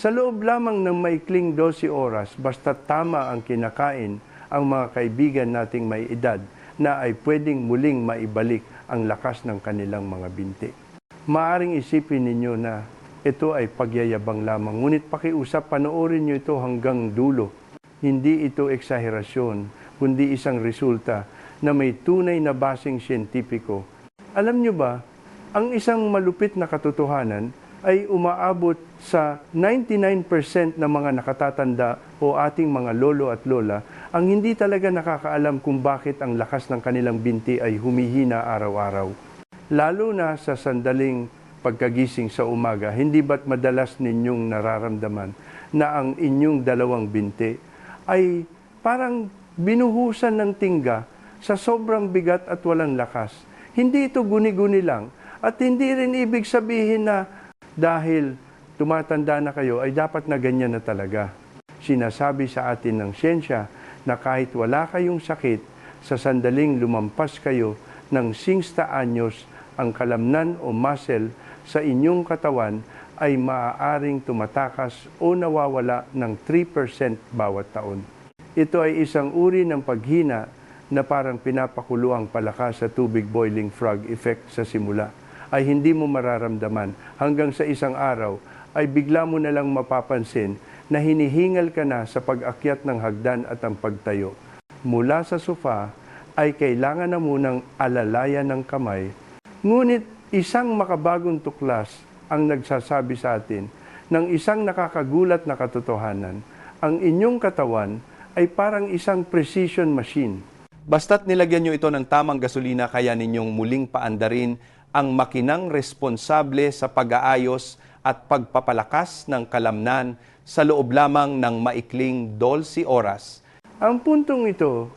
Sa loob lamang ng maikling 12 oras, basta tama ang kinakain, ang mga kaibigan nating may edad na ay pwedeng muling maibalik ang lakas ng kanilang mga binti. Maaring isipin ninyo na ito ay pagyayabang lamang, ngunit pakiusap, panoorin nyo ito hanggang dulo. Hindi ito eksaherasyon, kundi isang resulta na may tunay na basing siyentipiko. Alam nyo ba, ang isang malupit na katotohanan ay umaabot sa 99% ng mga nakatatanda o ating mga lolo at lola ang hindi talaga nakakaalam kung bakit ang lakas ng kanilang binti ay humihina araw-araw. Lalo na sa sandaling pagkagising sa umaga, hindi ba't madalas ninyong nararamdaman na ang inyong dalawang binti ay parang binuhusan ng tingga sa sobrang bigat at walang lakas? Hindi ito guni-guni lang at hindi rin ibig sabihin na dahil tumatanda na kayo ay dapat na ganyan na talaga. Sinasabi sa atin ng siyensya na kahit wala kayong sakit, sa sandaling lumampas kayo ng 60 anyos, ang kalamnan o muscle sa inyong katawan ay maaaring tumatakas o nawawala ng 3% bawat taon. Ito ay isang uri ng paghina na parang pinapakulo ang palakas sa tubig boiling frog effect sa simula. Ay hindi mo mararamdaman hanggang sa isang araw ay bigla mo na lang mapapansin na hinihingal ka na sa pag-akyat ng hagdan at ang pagtayo. Mula sa sofa ay kailangan na munang alalayan ng kamay, ngunit isang makabagong tuklas ang nagsasabi sa atin ng isang nakakagulat na katotohanan. Ang inyong katawan ay parang isang precision machine. Basta't nilagyan nyo ito ng tamang gasolina, kaya ninyong muling paandarin ang makinang responsable sa pag-aayos at pagpapalakas ng kalamnan sa loob lamang ng maikling 12 oras. Ang puntong ito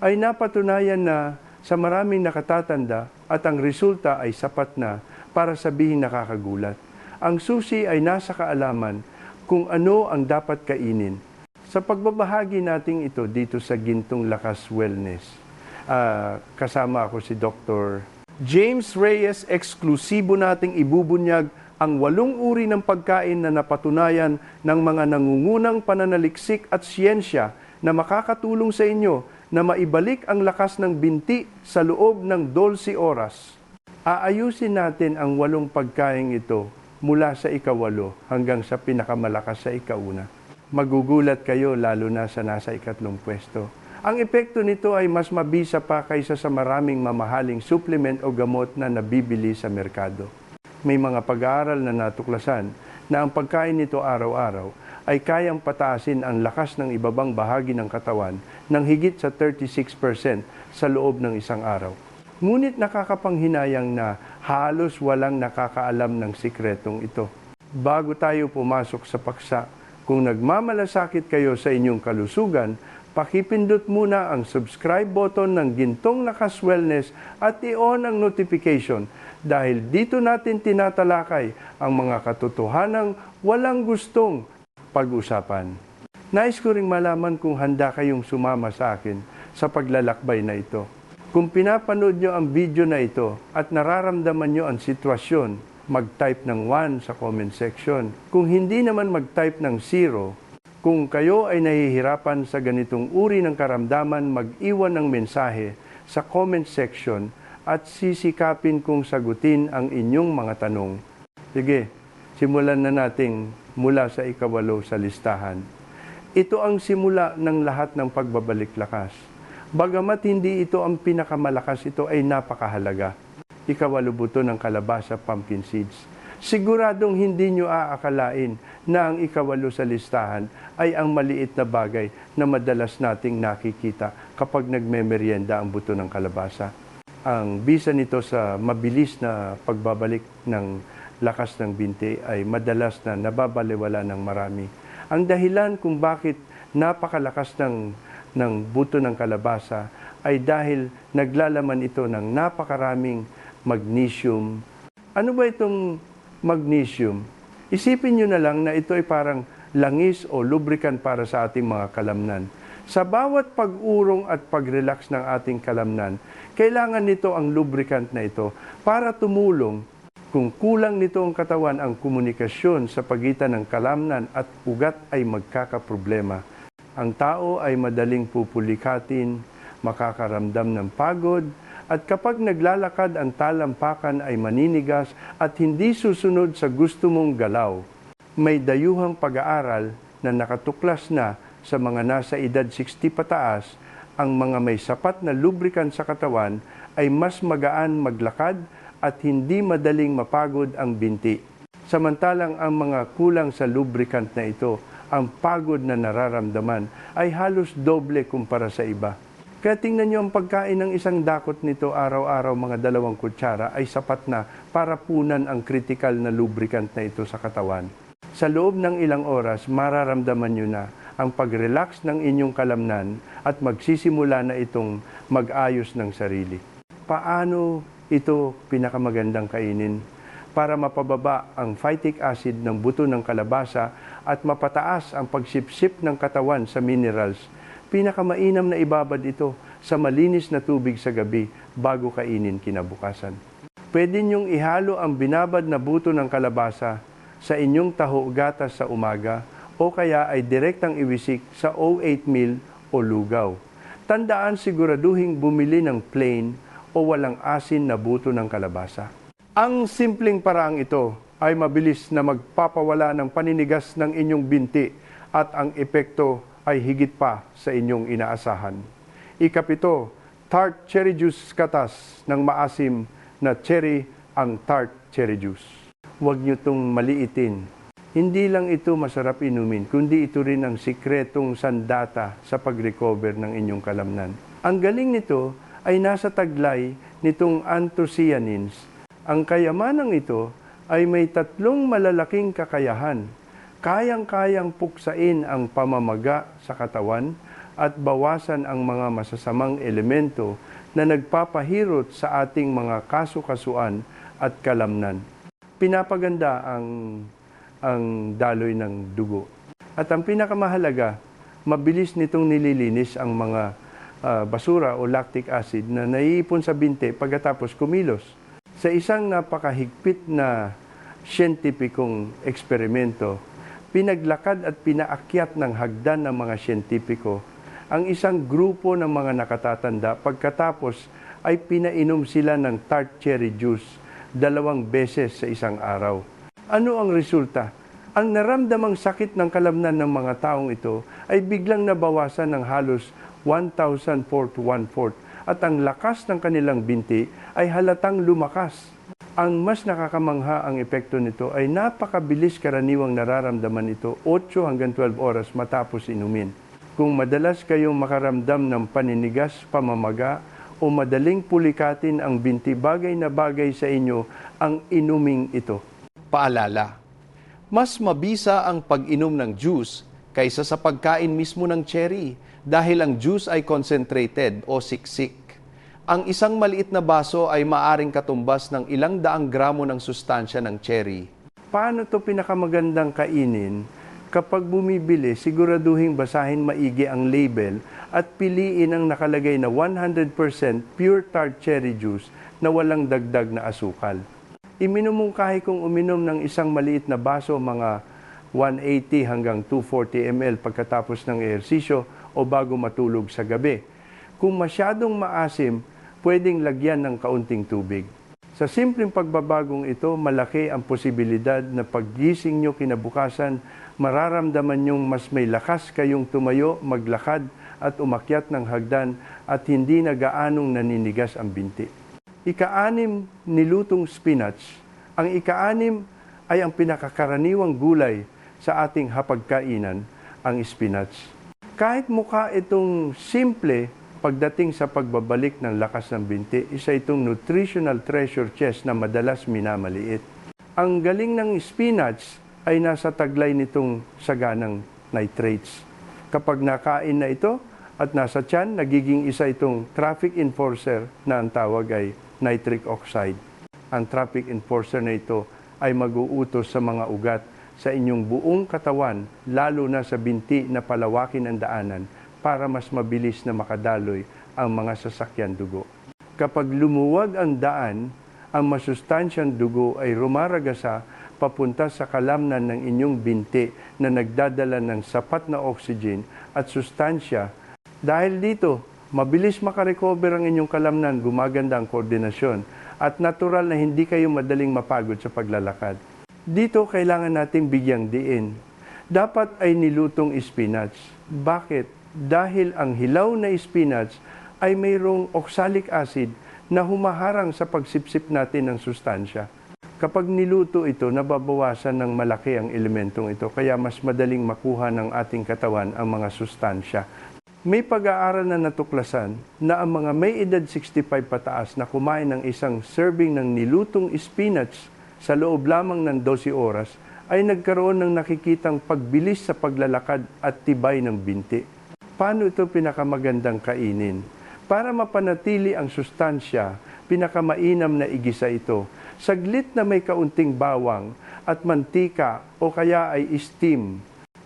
ay napatunayan na sa maraming nakatatanda at ang resulta ay sapat na para sabihin nakakagulat. Ang susi ay nasa kaalaman kung ano ang dapat kainin. Sa pagbabahagi natin ito dito sa Gintong Lakas Wellness, kasama ako si Dr. James Reyes, eksklusibo nating ibubunyag ang 8 uri ng pagkain na napatunayan ng mga nangungunang pananaliksik at siyensya na makakatulong sa inyo na maibalik ang lakas ng binti sa loob ng 12 oras. Aayusin natin ang 8 pagkain ito mula sa ika-8 hanggang sa pinakamalakas sa ika-1. Magugulat kayo lalo na sa nasa ika-3 pwesto. Ang epekto nito ay mas mabisa pa kaysa sa maraming mamahaling supplement o gamot na nabibili sa merkado. May mga pag-aaral na natuklasan na ang pagkain nito araw-araw ay kayang pataasin ang lakas ng ibabang bahagi ng katawan ng higit sa 36% sa loob ng isang araw. Ngunit nakakapanghinayang na halos walang nakakaalam ng sikretong ito. Bago tayo pumasok sa paksa, kung nagmamalasakit kayo sa inyong kalusugan, pakipindot muna ang subscribe button ng Gintong Lakas Wellness at i-on ang notification dahil dito natin tinatalakay ang mga katotohanang walang gustong pag-usapan. Nais ko ring malaman kung handa kayong sumama sa akin sa paglalakbay na ito. Kung pinapanood nyo ang video na ito at nararamdaman nyo ang sitwasyon, mag-type ng 1 sa comment section. Kung hindi naman mag-type ng 0, kung kayo ay nahihirapan sa ganitong uri ng karamdaman, mag-iwan ng mensahe sa comment section at sisikapin kong sagutin ang inyong mga tanong. Sige, simulan na nating mula sa ika-8 sa listahan. Ito ang simula ng lahat ng pagbabalik lakas. Bagamat hindi ito ang pinakamalakas, ito ay napakahalaga. Ika-8 buto ng kalabasa, pumpkin seeds. Siguradong hindi nyo aakalain na ang ika-8 sa listahan ay ang maliit na bagay na madalas nating nakikita kapag nagmemeryenda ang buto ng kalabasa. Ang bisa nito sa mabilis na pagbabalik ng lakas ng binti ay madalas na nababaliwala ng marami. Ang dahilan kung bakit napakalakas ng buto ng kalabasa ay dahil naglalaman ito ng napakaraming magnesium. Ano ba itong magnesium? Isipin nyo na lang na ito ay parang langis o lubricant para sa ating mga kalamnan. Sa bawat pag-urong at pag-relax ng ating kalamnan, kailangan nito ang lubricant na ito para tumulong Kung kulang nito ang katawan, ang komunikasyon sa pagitan ng kalamnan at ugat ay magkakaproblema. Ang tao ay madaling pupulikatin, makakaramdam ng pagod, at kapag naglalakad ang talampakan ay maninigas at hindi susunod sa gusto mong galaw. May dayuhang pag-aaral na nakatuklas na sa mga nasa edad 60 pataas, ang mga may sapat na lubricant sa katawan ay mas magaan maglakad at hindi madaling mapagod ang binti. Samantalang ang mga kulang sa lubricant na ito, ang pagod na nararamdaman ay halos doble kumpara sa iba. Kaya tingnan nyo ang pagkain ng isang dakot nito araw-araw, mga 2 kutsara, ay sapat na para punan ang critical na lubricant na ito sa katawan. Sa loob ng ilang oras, mararamdaman nyo na ang pag-relax ng inyong kalamnan at magsisimula na itong mag-ayos ng sarili. Paano ito pinakamagandang kainin? Para mapababa ang phytic acid ng buto ng kalabasa at mapataas ang pagsipsip ng katawan sa minerals, pinakamainam na ibabad ito sa malinis na tubig sa gabi bago kainin kinabukasan. Pwede niyong ihalo ang binabad na buto ng kalabasa sa inyong taho gatas sa umaga o kaya ay direktang iwisik sa O8 meal o lugaw. Tandaan, siguraduhing bumili ng plain o walang asin na buto ng kalabasa. Ang simpleng paraang ito ay mabilis na magpapawala ng paninigas ng inyong binti at ang epekto ay higit pa sa inyong inaasahan. Ikapito, tart cherry juice katas ng maasim na cherry ang tart cherry juice. Huwag nyo itong maliitin. Hindi lang ito masarap inumin, kundi ito rin ang sikretong sandata sa pag-recover ng inyong kalamnan. Ang galing nito ay nasa taglay nitong anthocyanins. Ang kayamanang ito ay may 3 malalaking kakayahan. Kayang-kayang puksain ang pamamaga sa katawan at bawasan ang mga masasamang elemento na nagpapahirot sa ating mga kasukasuan at kalamnan. Pinapaganda ang daloy ng dugo. At ang pinakamahalaga, mabilis nitong nililinis ang mga basura o lactic acid na naiipon sa binti pagkatapos kumilos. Sa isang napakahigpit na siyentipikong eksperimento, pinaglakad at pinaakyat ng hagdan ng mga siyentipiko ang isang grupo ng mga nakatatanda pagkatapos ay pinainom sila ng tart cherry juice 2 beses sa isang araw. Ano ang resulta? Ang naramdamang sakit ng kalamnan ng mga taong ito ay biglang nabawasan ng halos 1,004 to 1/4 at ang lakas ng kanilang binti ay halatang lumakas. Ang mas nakakamangha ang epekto nito ay napakabilis, karaniwang nararamdaman ito 8 hanggang 12 oras matapos inumin. Kung madalas kayong makaramdam ng paninigas, pamamaga o madaling pulikatin ang binti, bagay na bagay sa inyo ang inuming ito. Paalala, mas mabisa ang pag-inom ng juice kaysa sa pagkain mismo ng cherry dahil ang juice ay concentrated o siksik. Ang isang maliit na baso ay maaring katumbas ng ilang daang gramo ng sustansya ng cherry. Paano ito pinakamagandang kainin? Kapag bumibili, siguraduhin basahin maigi ang label at piliin ang nakalagay na 100% pure tart cherry juice na walang dagdag na asukal. Iminumungkahi kong uminom ng isang maliit na baso, mga 180 hanggang 240 ml pagkatapos ng ehersisyo o bago matulog sa gabi. Kung masyadong maasim, pwedeng lagyan ng kaunting tubig. Sa simpleng pagbabagong ito, malaki ang posibilidad na paggising nyo kinabukasan, mararamdaman nyong mas may lakas kayong tumayo, maglakad at umakyat ng hagdan at hindi na gaanong naninigas ang binti. Ika-6, nilutong spinach. Ang ika-6 ay ang pinakakaraniwang gulay sa ating hapagkainan, ang spinach. Kahit mukha itong simple, pagdating sa pagbabalik ng lakas ng binti, isa itong nutritional treasure chest na madalas minamaliit. Ang galing ng spinach ay nasa taglay nitong saganang nitrates. Kapag nakain na ito at nasa tiyan, nagiging isa itong traffic enforcer na ang tawag ay nitric oxide. Ang traffic enforcer na ito ay mag-uutos sa mga ugat sa inyong buong katawan, lalo na sa binti, na palawakin ang daanan para mas mabilis na makadaloy ang mga sasakyan dugo. Kapag lumuwag ang daan, ang masustansyang dugo ay rumaragasa papunta sa kalamnan ng inyong binti na nagdadala ng sapat na oxygen at sustansya. Dahil dito, mabilis makarecover ang inyong kalamnan, gumaganda ang koordinasyon, at natural na hindi kayo madaling mapagod sa paglalakad. Dito, kailangan nating bigyang diin. Dapat ay nilutong spinach. Bakit? Dahil ang hilaw na spinach ay mayroong oxalic acid na humaharang sa pagsipsip natin ng sustansya. Kapag niluto ito, nababawasan ng malaki ang elementong ito, kaya mas madaling makuha ng ating katawan ang mga sustansya. May pag-aaral na natuklasan na ang mga may edad 65 pataas na kumain ng isang serving ng nilutong spinach sa loob lamang ng 12 oras ay nagkaroon ng nakikitang pagbilis sa paglalakad at tibay ng binti. Paano ito pinakamagandang kainin? Para mapanatili ang sustansya, pinakamainam na igisa ito. Saglit na may kaunting bawang at mantika o kaya ay steam.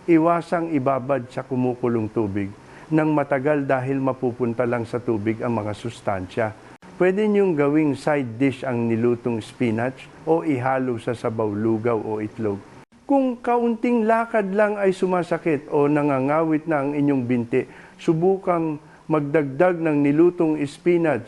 Iwasang ibabad sa kumukulong tubig nang matagal dahil mapupunta lang sa tubig ang mga sustansya. Pwede niyong gawing side dish ang nilutong spinach o ihalo sa sabaw, lugaw o itlog. Kung kaunting lakad lang ay sumasakit o nangangawit na ang inyong binti, subukang magdagdag ng nilutong spinach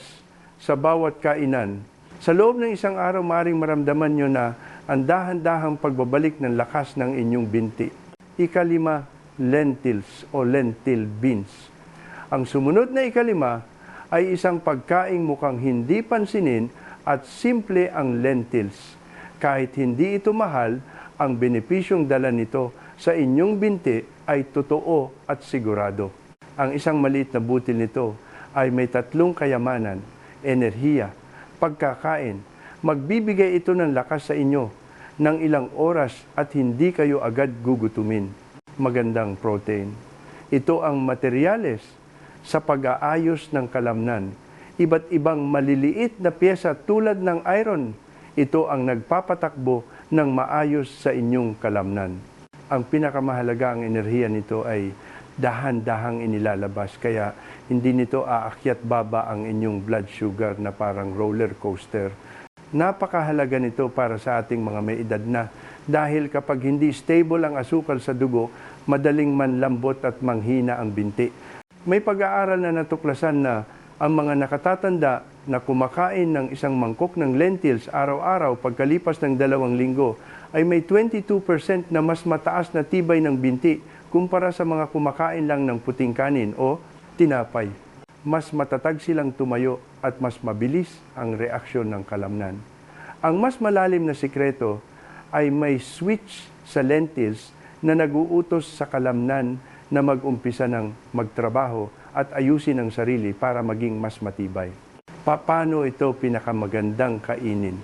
sa bawat kainan. Sa loob ng isang araw, maaaring maramdaman nyo na ang dahan-dahang pagbabalik ng lakas ng inyong binti. Ikalima, lentils o lentil beans. Ang sumunod na ikalima ay isang pagkaing mukhang hindi pansinin at simple ang lentils. Kahit hindi ito mahal, ang benepisyong dala nito sa inyong binti ay totoo at sigurado. Ang isang maliit na butil nito ay may 3 kayamanan: enerhiya, pagkakain. Magbibigay ito ng lakas sa inyo ng ilang oras at hindi kayo agad gugutumin. Magandang protein. Ito ang materyales sa pag-aayos ng kalamnan. Iba't ibang maliliit na piyesa tulad ng iron. Ito ang nagpapatakbo ng maayos sa inyong kalamnan. Ang pinakamahalaga ang enerhiya nito ay dahan-dahang inilalabas, kaya hindi nito aakyat baba ang inyong blood sugar na parang roller coaster. Napakahalaga nito para sa ating mga may edad na, dahil kapag hindi stable ang asukal sa dugo, madaling manlambot at manghina ang binti. May pag-aaral na natuklasan na ang mga nakatatanda na kumakain ng isang mangkok ng lentils araw-araw pagkalipas ng 2 linggo ay may 22% na mas mataas na tibay ng binti kumpara sa mga kumakain lang ng puting kanin o tinapay. Mas matatag silang tumayo at mas mabilis ang reaksyon ng kalamnan. Ang mas malalim na sikreto ay may switch sa lentils na naguutos sa kalamnan na mag-umpisa ng magtrabaho at ayusin ang sarili para maging mas matibay. Paano ito pinakamagandang kainin?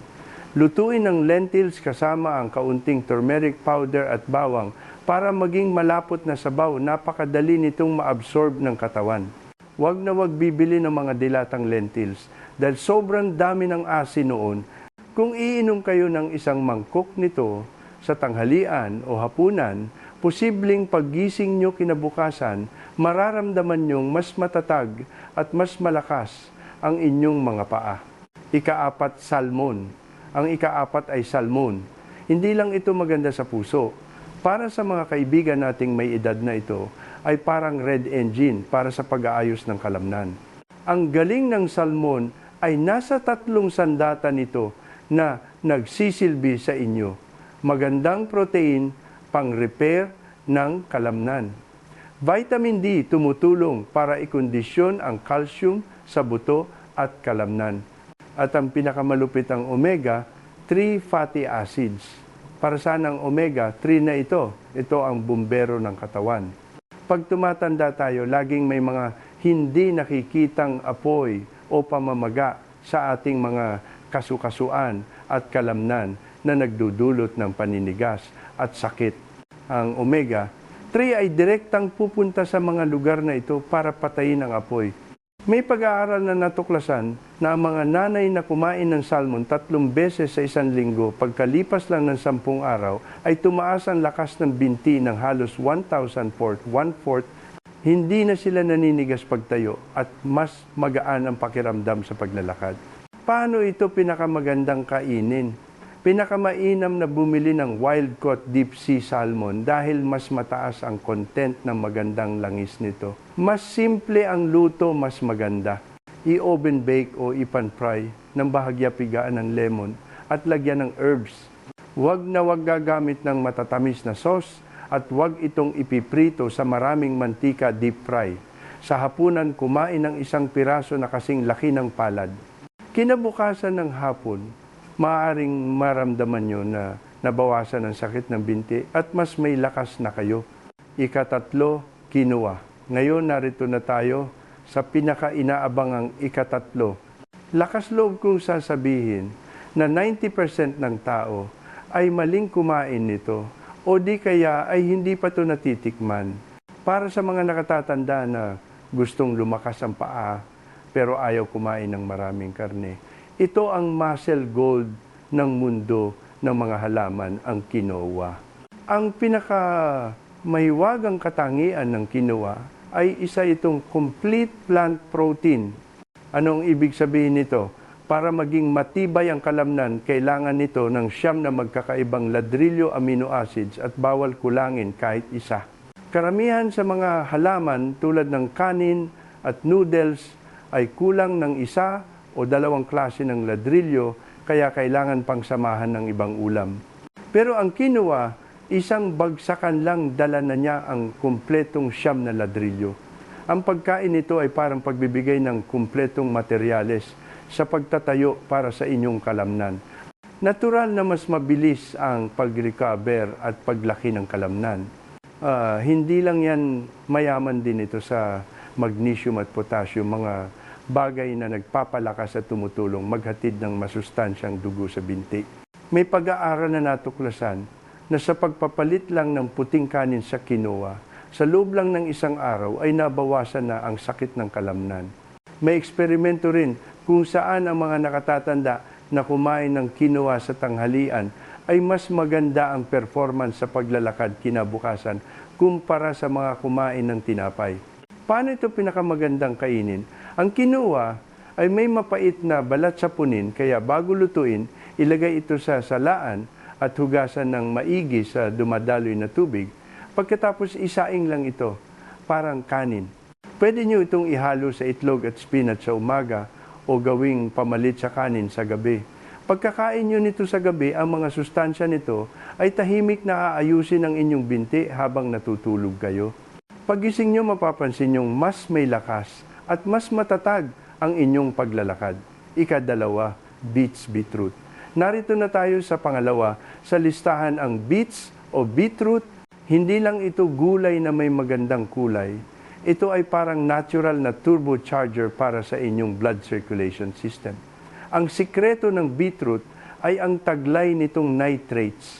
Lutuin ang lentils kasama ang kaunting turmeric powder at bawang para maging malapot na sabaw. Napakadali nitong ma-absorb ng katawan. Huwag na huwag bibili ng mga dilatang lentils dahil sobrang dami ng asin noon. Kung iinom kayo ng isang mangkok nito sa tanghalian o hapunan, posibleng paggising nyo kinabukasan, mararamdaman nyong mas matatag at mas malakas ang inyong mga paa. Ika-4, salmon. Ang ika-4 ay salmon. Hindi lang ito maganda sa puso. Para sa mga kaibigan nating may edad na ito, ay parang red engine para sa pag-aayos ng kalamnan. Ang galing ng salmon ay nasa 3 sandata nito na nagsisilbi sa inyo. Magandang protein, pang-repair ng kalamnan. Vitamin D tumutulong para ikondisyon ang calcium sa buto at kalamnan. At ang pinakamalupit ang omega, 3 fatty acids. Para saan ang omega 3 na ito? Ito ang bumbero ng katawan. Pag tumatanda tayo, laging may mga hindi nakikitang apoy o pamamaga sa ating mga kasukasuan at kalamnan na nagdudulot ng paninigas at sakit. Ang omega 3 ay direktang pupunta sa mga lugar na ito para patayin ang apoy. May pag-aaral na natuklasan na ang mga nanay na kumain ng salmon 3 beses sa 1 linggo pagkalipas lang ng 10 araw ay tumaas ang lakas ng binti ng halos 1,400, 1/4. Hindi na sila naninigas pagtayo at mas magaan ang pakiramdam sa paglalakad. Paano ito pinakamagandang kainin? Pinakamainam na bumili ng wild-caught deep sea salmon dahil mas mataas ang content ng magandang langis nito. Mas simple ang luto, mas maganda. I-oven bake o ipan-fry ng bahagya pigaan ng lemon at lagyan ng herbs. Huwag na huwag gagamit ng matatamis na sauce at huwag itong ipiprito sa maraming mantika deep fry. Sa hapunan, kumain ng isang piraso na kasing laki ng palad. Kinabukasan ng hapon, maaaring maramdaman nyo na nabawasan ang sakit ng binti at mas may lakas na kayo. Ikatatlo, quinoa. Ngayon narito na tayo sa pinaka-inaabangang ikatatlo. Lakas loob kong sasabihin na 90% ng tao ay maling kumain nito o di kaya ay hindi pa ito natitikman. Para sa mga nakatatanda na gustong lumakas ang paa pero ayaw kumain ng maraming karne. Ito ang muscle gold ng mundo ng mga halaman, ang quinoa. Ang pinakamahiwagang katangian ng quinoa ay isa itong complete plant protein. Anong ibig sabihin nito? Para maging matibay ang kalamnan, kailangan nito ng 9 na magkakaibang ladrillo amino acids at bawal kulangin kahit isa. Karamihan sa mga halaman tulad ng kanin at noodles ay kulang ng 1 o 2 klase ng ladrillo kaya kailangan pang samahan ng ibang ulam. Pero ang quinoa, isang bagsakan lang dala na niya ang kumpletong 9 na ladrillo. Ang pagkain nito ay parang pagbibigay ng kumpletong materyales sa pagtatayo para sa inyong kalamnan. Natural na mas mabilis ang pag-recover at paglaki ng kalamnan. Hindi lang yan mayaman din ito sa magnesium at potassium, mga bagay na nagpapalakas at tumutulong maghatid ng masustansyang dugo sa binti. May pag-aaral na natuklasan na sa pagpapalit lang ng puting kanin sa quinoa, sa loob lang ng 1 araw ay nabawasan na ang sakit ng kalamnan. May eksperimento rin kung saan ang mga nakatatanda na kumain ng quinoa sa tanghalian ay mas maganda ang performance sa paglalakad kinabukasan kumpara sa mga kumain ng tinapay. Paano ito pinakamagandang kainin? Ang quinoa ay may mapait na balat sa punin kaya bago lutuin, ilagay ito sa salaan at hugasan ng maigi sa dumadaloy na tubig. Pagkatapos isaing lang ito, parang kanin. Pwede nyo itong ihalo sa itlog at spinach sa umaga o gawing pamalit sa kanin sa gabi. Pagkakain nyo nito sa gabi, ang mga sustansya nito ay tahimik na aayusin ang inyong binti habang natutulog kayo. Pagising nyo, mapapansin nyong mas may lakas at mas matatag ang inyong paglalakad. Ikadalawa, beets beetroot. Narito na tayo sa pangalawa sa listahan ang beets o beetroot. Hindi lang ito gulay na may magandang kulay. Ito ay parang natural na turbocharger para sa inyong blood circulation system. Ang sikreto ng beetroot ay ang taglay nitong nitrates.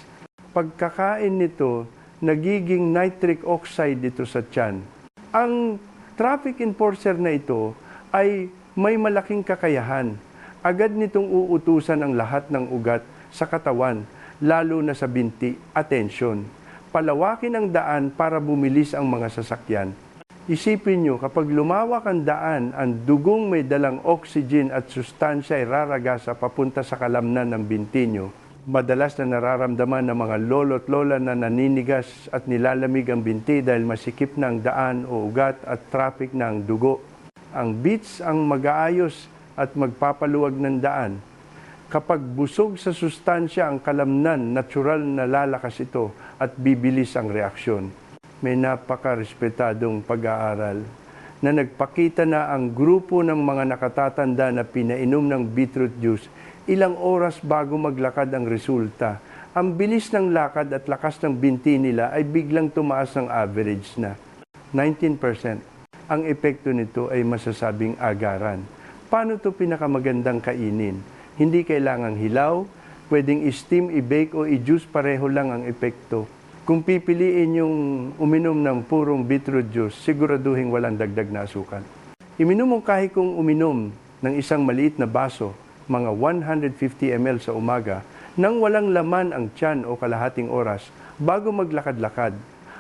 Pagkakain nito, nagiging nitric oxide dito sa tiyan. Ang traffic enforcer na ito ay may malaking kakayahan. Agad nitong uutusan ang lahat ng ugat sa katawan, lalo na sa binti. Atensyon! Palawakin ang daan para bumilis ang mga sasakyan. Isipin nyo, kapag lumawak ang daan, ang dugong may dalang oxygen at sustansya ay raragasa papunta sa kalamnan ng binti nyo. Madalas na nararamdaman ng mga lolo't lola na naninigas at nilalamig ang binti dahil masikip na ang daan o ugat at traffic na ang dugo. Ang beets ang mag-aayos at magpapaluwag ng daan. Kapag busog sa sustansya ang kalamnan, natural na lalakas ito at bibilis ang reaksyon. May napakarespetadong pag-aaral na nagpakita na ang grupo ng mga nakatatanda na pinainom ng beetroot juice ilang oras bago maglakad ang resulta. Ang bilis ng lakad at lakas ng binti nila ay biglang tumaas ng average na 19%. Ang epekto nito ay masasabing agaran. Paano ito pinakamagandang kainin? Hindi kailangang hilaw, pwedeng i-steam, i-bake o i-juice, pareho lang ang epekto. Kung pipiliin yung uminom ng purong beetroot juice, siguraduhin walang dagdag na asukal. Iminom mo kahit kung uminom ng isang maliit na baso, mga 150 ml sa umaga, nang walang laman ang tiyan o kalahating oras bago maglakad-lakad.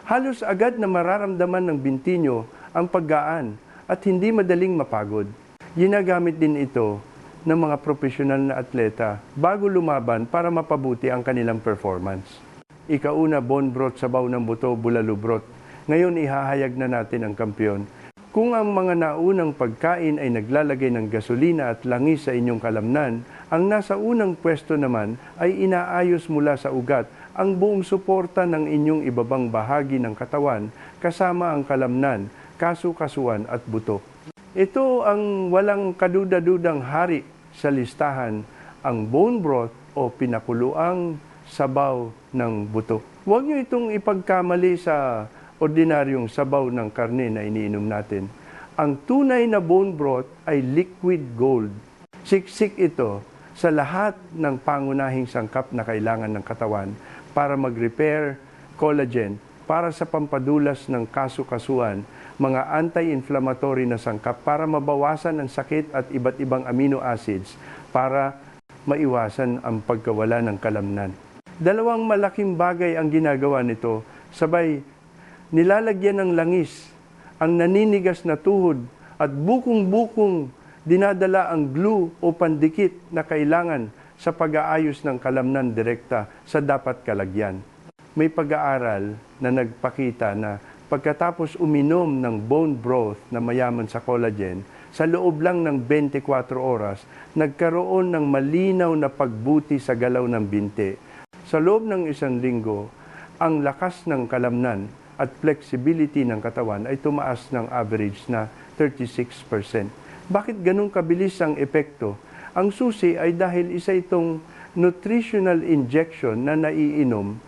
Halos agad na mararamdaman ng binti nyo ang paggaan at hindi madaling mapagod. Ginagamit din ito ng mga profesional na atleta bago lumaban para mapabuti ang kanilang performance. Ikauna, bone broth, sabaw ng buto, bulalo broth. Ngayon ihahayag na natin ang kampiyon. Kung ang mga naunang pagkain ay naglalagay ng gasolina at langis sa inyong kalamnan, ang nasa unang pwesto naman ay inaayos mula sa ugat ang buong suporta ng inyong ibabang bahagi ng katawan kasama ang kalamnan, kasu-kasuan at buto. Ito ang walang kaduda-dudang hari sa listahan, ang bone broth o pinakuluang sabaw ng buto. Huwag niyo itong ipagkamali sa ordinaryong sabaw ng karne na iniinom natin. Ang tunay na bone broth ay liquid gold. Siksik ito sa lahat ng pangunahing sangkap na kailangan ng katawan para mag-repair collagen, para sa pampadulas ng kasu-kasuan, mga anti-inflammatory na sangkap para mabawasan ang sakit at iba't ibang amino acids para maiwasan ang pagkawala ng kalamnan. Dalawang malaking bagay ang ginagawa nito, sabay nilalagyan ng langis ang naninigas na tuhod at bukong-bukong dinadala ang glue o pandikit na kailangan sa pag-aayos ng kalamnan direkta sa dapat kalagyan. May pag-aaral na nagpakita na pagkatapos uminom ng bone broth na mayaman sa collagen, sa loob lang ng 24 oras, nagkaroon ng malinaw na pagbuti sa galaw ng binti. Sa loob ng 1 linggo, ang lakas ng kalamnan at flexibility ng katawan ay tumaas ng average na 36%. Bakit ganun kabilis ang epekto? Ang susi ay dahil isa itong nutritional injection na naiinom.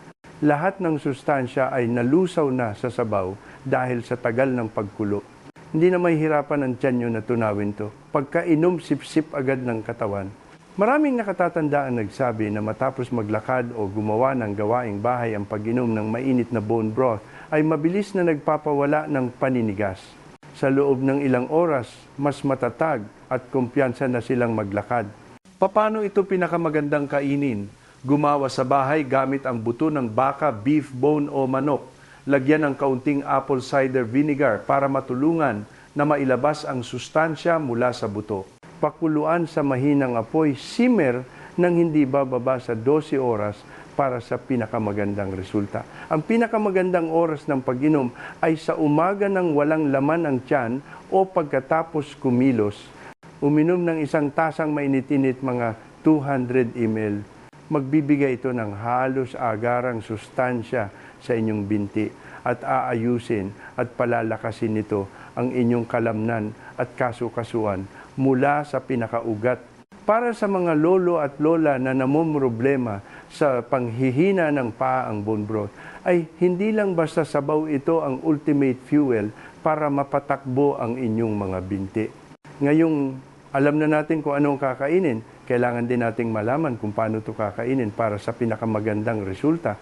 Lahat ng sustansya ay nalusaw na sa sabaw dahil sa tagal ng pagkulo. Hindi na mahihirapan ang tiyan nyo na tunawin to. Pagkainom, sip-sip agad ng katawan. Maraming nakatatanda ang nagsabi na matapos maglakad o gumawa ng gawaing bahay ang pag-inom ng mainit na bone broth ay mabilis na nagpapawala ng paninigas. Sa loob ng ilang oras, mas matatag at kumpiyansa na silang maglakad. Paano ito pinakamagandang kainin? Gumawa sa bahay gamit ang buto ng baka, beef bone o manok. Lagyan ng kaunting apple cider vinegar para matulungan na mailabas ang sustansya mula sa buto. Pakuluan sa mahinang apoy, simmer nang hindi bababa sa 12 oras para sa pinakamagandang resulta. Ang pinakamagandang oras ng pag-inom ay sa umaga ng walang laman ang tiyan o pagkatapos kumilos. Uminom ng 1 tasang mainit-init mga 200 ml. Magbibigay ito ng halos agarang sustansya sa inyong binti at aayusin at palalakasin nito ang inyong kalamnan at kasu-kasuan mula sa pinakaugat. Para sa mga lolo at lola na namumroblema sa panghihina ng paa ang bone broth, ay hindi lang basta sabaw ito ang ultimate fuel para mapatakbo ang inyong mga binti. Ngayong alam na natin kung anong kakainin, kailangan din nating malaman kung paano ito kakainin para sa pinakamagandang resulta.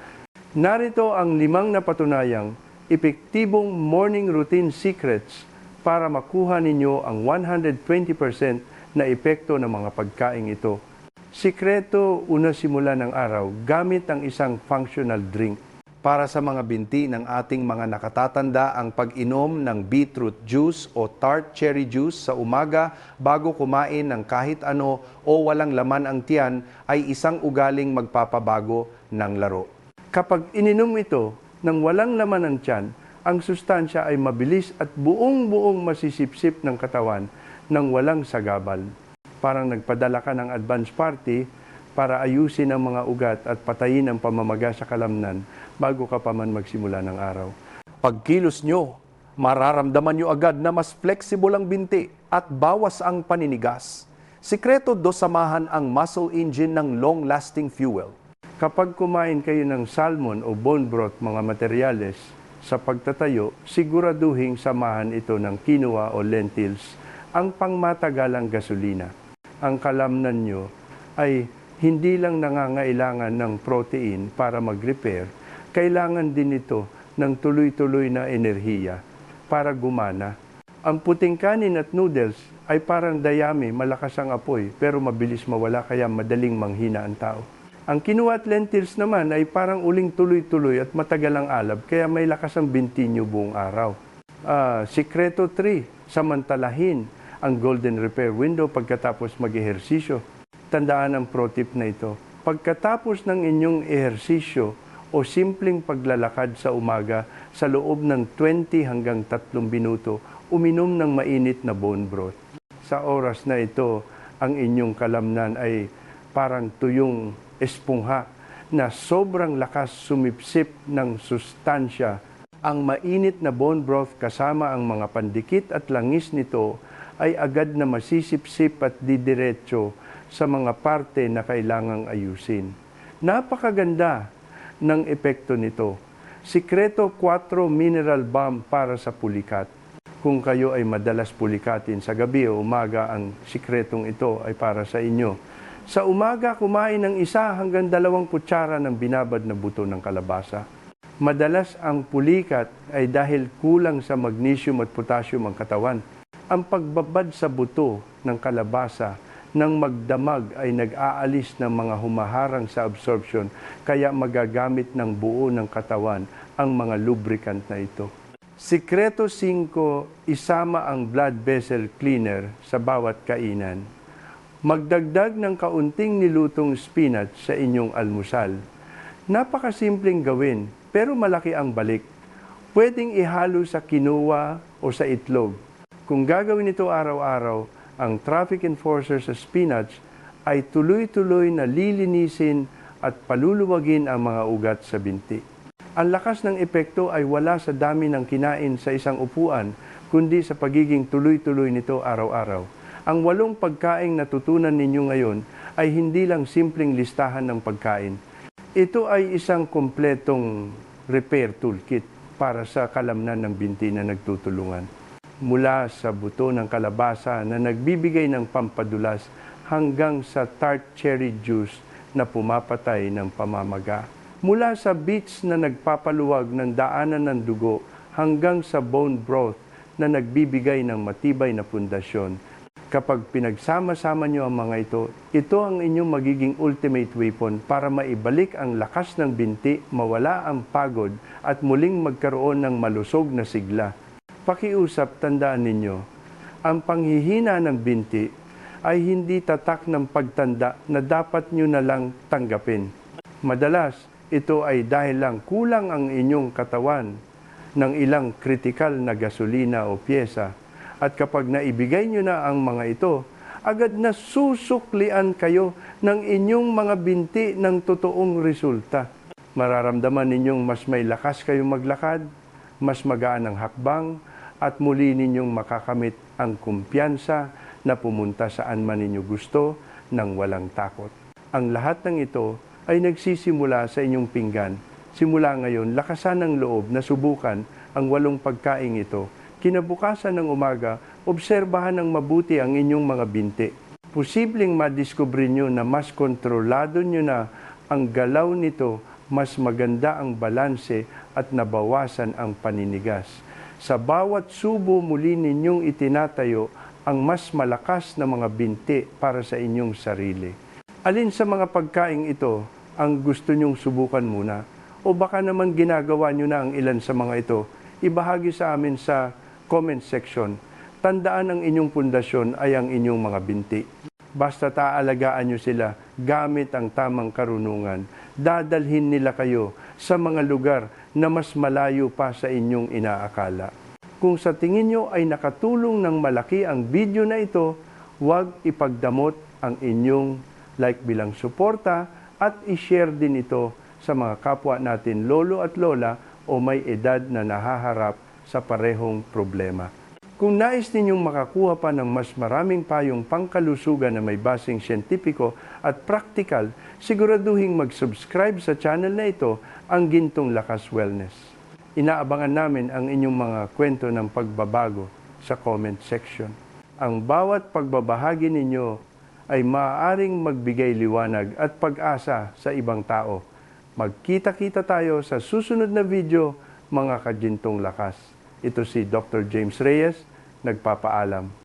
Narito ang 5 napatunayang epektibong morning routine secrets para makuha ninyo ang 120% na epekto ng mga pagkain ito. Sikreto, una simula ng araw, gamit ang isang functional drink. Para sa mga binti ng ating mga nakatatanda, ang pag-inom ng beetroot juice o tart cherry juice sa umaga bago kumain ng kahit ano o walang laman ang tiyan ay isang ugaling magpapabago ng laro. Kapag ininom ito ng walang laman ang tiyan, ang sustansya ay mabilis at buong-buong masisipsip ng katawan nang walang sagabal. Parang nagpadala ka ng advance party para ayusin ang mga ugat at patayin ang pamamaga sa kalamnan bago ka pa man magsimula ng araw. Pagkilos nyo, mararamdaman nyo agad na mas flexible ang binti at bawas ang paninigas. Sikreto, dosamahan ang muscle engine ng long-lasting fuel. Kapag kumain kayo ng salmon o bone broth, mga materyales, sa pagtatayo, siguraduhing samahan ito ng quinoa o lentils, ang pangmatagalang gasolina. Ang kalamnan nyo ay hindi lang nangangailangan ng protein para mag-repair, kailangan din ito ng tuloy-tuloy na enerhiya para gumana. Ang puting kanin at noodles ay parang dayami, malakas ang apoy, pero mabilis mawala kaya madaling manghina ang tao. Ang quinoa at lentils naman ay parang uling tuloy-tuloy at matagal ang alab, kaya may lakas ang binti nyo buong araw. Sikreto 3, samantalahin ang golden repair window pagkatapos mag-ehersisyo. Tandaan ang pro tip na ito. Pagkatapos ng inyong ehersisyo o simpleng paglalakad sa umaga sa loob ng 20 hanggang 3 minuto, uminom ng mainit na bone broth. Sa oras na ito, ang inyong kalamnan ay parang tuyong espongha na sobrang lakas sumipsip ng sustansya. Ang mainit na bone broth kasama ang mga pandikit at langis nito ay agad na masisipsip at didiretso sa mga parte na kailangang ayusin. Napakaganda ng epekto nito. Sikreto 4 mineral balm para sa pulikat. Kung kayo ay madalas pulikatin sa gabi o umaga, ang sikretong ito ay para sa inyo. Sa umaga, kumain ng 1 hanggang 2 kutsara ng binabad na buto ng kalabasa. Madalas ang pulikat ay dahil kulang sa magnesium at potassium ang katawan. Ang pagbabad sa buto ng kalabasa nang magdamag ay nag-aalis ng mga humaharang sa absorption, kaya magagamit ng buo ng katawan ang mga lubricant na ito. Sikreto 5, isama ang blood vessel cleaner sa bawat kainan. Magdagdag ng kaunting nilutong spinach sa inyong almusal. Napakasimpleng gawin, pero malaki ang balik. Pwedeng ihalo sa quinoa o sa itlog. Kung gagawin ito araw-araw, ang traffic enforcer sa spinach ay tuloy-tuloy na lilinisin at paluluwagin ang mga ugat sa binti. Ang lakas ng epekto ay wala sa dami ng kinain sa isang upuan, kundi sa pagiging tuloy-tuloy nito araw-araw. Ang 8 pagkaing natutunan ninyo ngayon ay hindi lang simpleng listahan ng pagkain. Ito ay isang kompletong repair toolkit para sa kalamnan ng binti na nagtutulungan. Mula sa buto ng kalabasa na nagbibigay ng pampadulas hanggang sa tart cherry juice na pumapatay ng pamamaga. Mula sa beets na nagpapaluwag ng daanan ng dugo hanggang sa bone broth na nagbibigay ng matibay na pundasyon. Kapag pinagsama-sama nyo ang mga ito ang inyong magiging ultimate weapon para maibalik ang lakas ng binti, mawala ang pagod at muling magkaroon ng malusog na sigla. Pakiusap, tandaan ninyo, ang panghihina ng binti ay hindi tatak ng pagtanda na dapat nyo na lang tanggapin. Madalas, ito ay dahil lang kulang ang inyong katawan ng ilang kritikal na gasolina o pyesa. At kapag naibigay nyo na ang mga ito, agad na susuklian kayo ng inyong mga binti ng totoong resulta. Mararamdaman ninyong mas may lakas kayong maglakad, mas magaan ang hakbang, at muli ninyong makakamit ang kumpiyansa na pumunta saan man ninyo gusto nang walang takot. Ang lahat ng ito ay nagsisimula sa inyong pinggan. Simula ngayon, lakasan ng loob na subukan ang 8 pagkaing ito. Kinabukasan ng umaga, obserbahan ng mabuti ang inyong mga binti. Posibleng madiskubre nyo na mas kontrolado nyo na ang galaw nito, mas maganda ang balanse at nabawasan ang paninigas. Sa bawat subo muli ninyong itinatayo ang mas malakas na mga binti para sa inyong sarili. Alin sa mga pagkaing ito ang gusto nyong subukan muna? O baka naman ginagawa nyo na ang ilan sa mga ito? Ibahagi sa amin sa comment section. Tandaan ang inyong pundasyon ay ang inyong mga binti. Basta taalagaan nyo sila gamit ang tamang karunungan. Dadalhin nila kayo sa mga lugar na mas malayo pa sa inyong inaakala. Kung sa tingin nyo ay nakatulong ng malaki ang video na ito, huwag ipagdamot ang inyong like bilang suporta at i-share din ito sa mga kapwa natin lolo at lola o may edad na nahaharap sa parehong problema. Kung nais ninyong makakuha pa ng mas maraming payong pangkalusugan na may basing siyentipiko at praktikal, siguraduhing mag-subscribe sa channel na ito, ang Gintong Lakas Wellness. Inaabangan namin ang inyong mga kwento ng pagbabago sa comment section. Ang bawat pagbabahagi ninyo ay maaaring magbigay liwanag at pag-asa sa ibang tao. Magkita-kita tayo sa susunod na video, mga Kagintong Lakas. Ito si Dr. James Reyes, nagpapaalam.